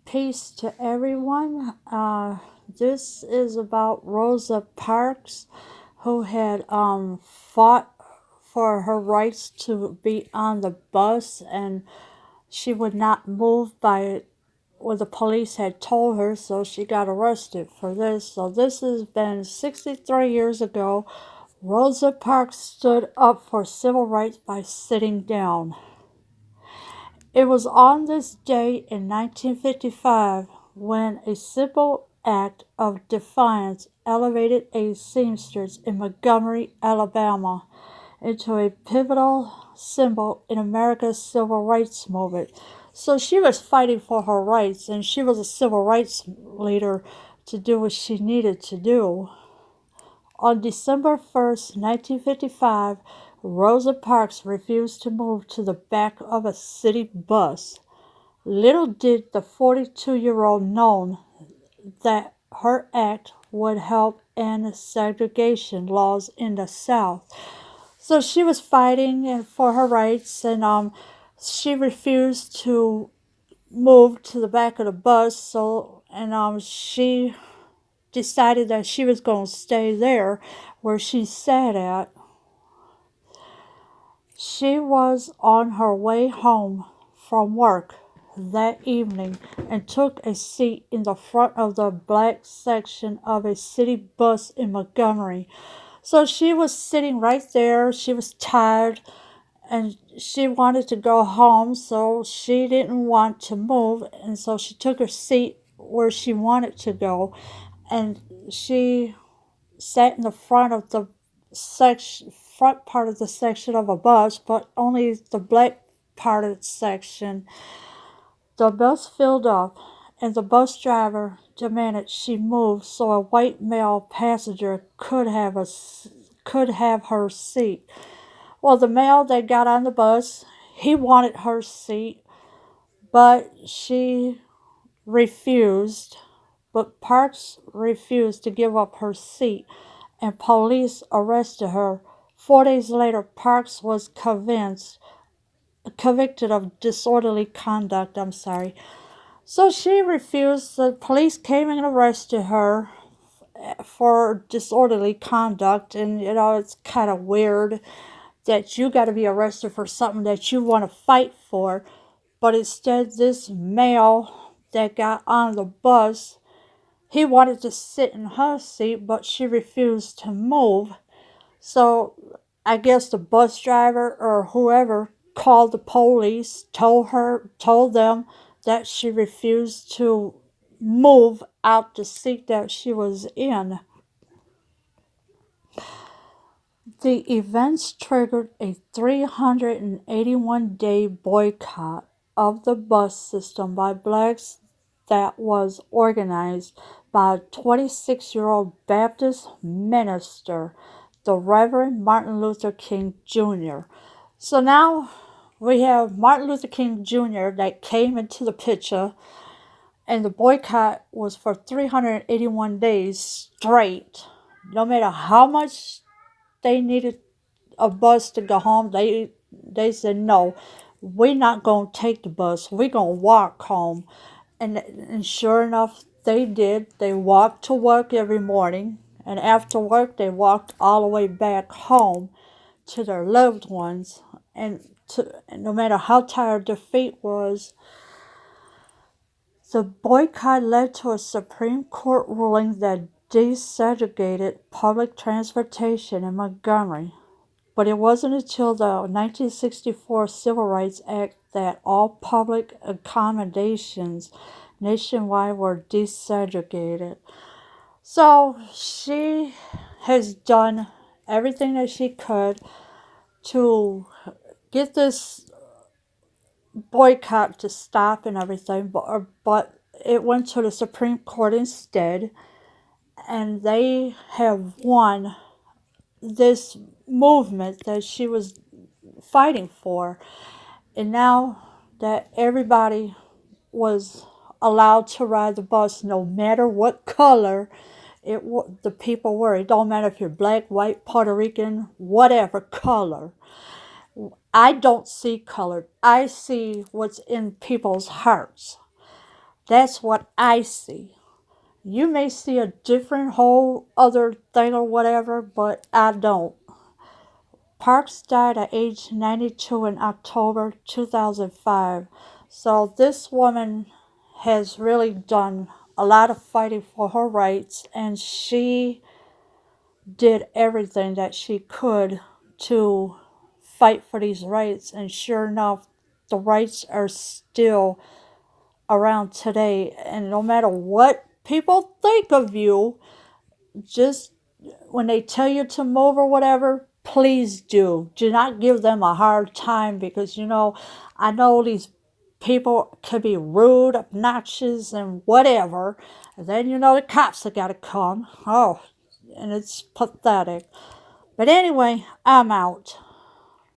Peace to everyone. This is about Rosa Parks, who had fought for her rights to be on the bus, and she would not move by what the police had told her, so she got arrested for this. So this has been 63 years ago. Rosa Parks stood up for civil rights by sitting down. It was on this day in 1955 when a simple act of defiance elevated a seamstress in Montgomery, Alabama, into a pivotal symbol in America's civil rights movement. So she was fighting for her rights, and she was a civil rights leader to do what she needed to do. On December 1st, 1955, Rosa Parks refused to move to the back of a city bus. Little did the 42-year-old know that her act would help end segregation laws in the South. So she was fighting for her rights, and she refused to move to the back of the bus. She decided that she was going to stay there where she sat at. She was on her way home from work that evening and took a seat in the front of the black section of a city bus in Montgomery. So she was sitting right there. She was tired and she wanted to go home, so she didn't want to move, and so she took her seat where she wanted to go, and she sat in the front part of the section of a bus, but only the black part of the section. The bus filled up, and the bus driver demanded she move so a white male passenger could have her seat. Well, the male that got on the bus, he wanted her seat, but she refused. But Parks refused to give up her seat, and police arrested her. 4 days later, Parks was convicted of disorderly conduct. So she refused. The police came and arrested her for disorderly conduct, and it's kind of weird that you got to be arrested for something that you want to fight for, but instead this male that got on the bus, he wanted to sit in her seat, but she refused to move. So I guess the bus driver or whoever called the police, told them that she refused to move out the seat that she was in. The events triggered a 381-day boycott of the bus system by blacks that was organized by a 26-year-old Baptist minister, the Reverend Martin Luther King Jr. So now we have Martin Luther King Jr. that came into the picture, and the boycott was for 381 days straight. No matter how much they needed a bus to go home, they said, no, we're not going to take the bus. We're going to walk home. And sure enough, they did. They walked to work every morning, and after work, they walked all the way back home to their loved ones. And no matter how tired their feet was, the boycott led to a Supreme Court ruling that desegregated public transportation in Montgomery. But it wasn't until the 1964 Civil Rights Act that all public accommodations nationwide were desegregated. So she has done everything that she could to get this boycott to stop and everything, but it went to the Supreme Court instead, and they have won this movement that she was fighting for. And now that everybody was allowed to ride the bus, no matter what color the people were, it don't matter if you're black, white, Puerto Rican, whatever color. I don't see color. I see what's in people's hearts. That's what I see. You may see a different whole other thing or whatever, but I don't. Parks died at age 92 in October 2005. So this woman has really done a lot of fighting for her rights, and she did everything that she could to fight for these rights. And sure enough, the rights are still around today. And no matter what people think of you, just when they tell you to move or whatever, please do. Do not give them a hard time because, I know these people can be rude, obnoxious, and whatever. And then, the cops have got to come. Oh, and it's pathetic. But anyway, I'm out.